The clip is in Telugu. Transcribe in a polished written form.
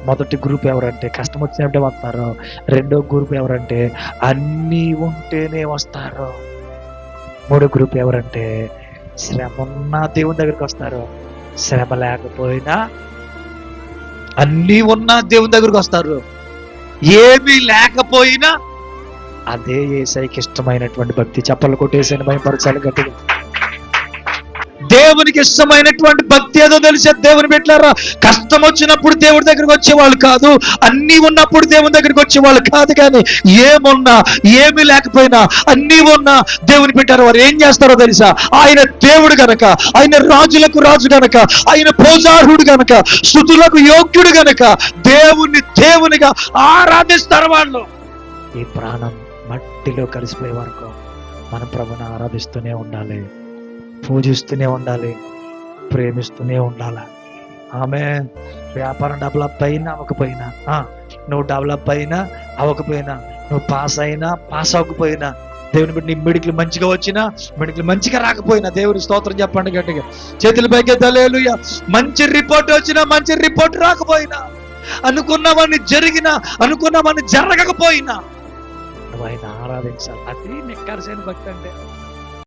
మొదటి గ్రూప్ ఎవరంటే కష్టం వచ్చినప్పుడే వస్తారు. రెండో గ్రూప్ ఎవరంటే అన్నీ ఉంటేనే వస్తారు. మూడో గ్రూప్ ఎవరంటే శ్రమ ఉన్నా దేవుని దగ్గరికి వస్తారు, శ్రమ లేకపోయినా అన్నీ ఉన్నా దేవుని దగ్గరికి వస్తారు, ఏమీ లేకపోయినా అదే యేసయ్యకి ఇష్టమైనటువంటి భక్తి. చప్పలు కొట్టేసిన భయపరచాలి గట్టిగా. దేవునికి ఇష్టమైనటువంటి భక్తి ఏదో తెలిసే దేవుని బిడ్డలారా, కష్టం వచ్చినప్పుడు దేవుడి దగ్గరికి వచ్చేవాళ్ళు కాదు, అన్నీ ఉన్నప్పుడు దేవుని దగ్గరికి వచ్చేవాళ్ళు కాదు. కానీ ఏమున్నా ఏమీ లేకపోయినా అన్నీ ఉన్నా దేవుని బిడ్డలారా వారు ఏం చేస్తారో తెలుసా? ఆయన దేవుడు గనక, ఆయన రాజులకు రాజు గనక, ఆయన పూజార్హుడు గనక, స్తుతులకు యోగ్యుడు గనక దేవునిగా ఆరాధిస్తారు వాళ్ళు. ఈ ప్రాణం మట్టిలో కలిసిపోయే వరకు మనం ప్రభుని ఆరాధిస్తూనే ఉండాలి, పూజిస్తూనే ఉండాలి, ప్రేమిస్తూనే ఉండాలి. ఆమె వ్యాపారం డెవలప్ అయినా అవ్వకపోయినా, నువ్వు డెవలప్ అయినా అవ్వకపోయినా, నువ్వు పాస్ అయినా పాస్ అవ్వకపోయినా, దేవుని బట్టి నీ మెడికల్ మంచిగా వచ్చినా మెడికల్ మంచిగా రాకపోయినా, దేవుని స్తోత్రం చెప్పండి గట్టిగా, చేతుల పైకి హల్లెలూయా. మంచి రిపోర్ట్ వచ్చినా మంచి రిపోర్ట్ రాకపోయినా, అనుకున్నవన్నీ జరిగినా అనుకున్నవన్నీ జరగకపోయినా నువ్వు ఆయన ఆరాధించాలి. అది నిక్కర్సైన భక్తి అంటే.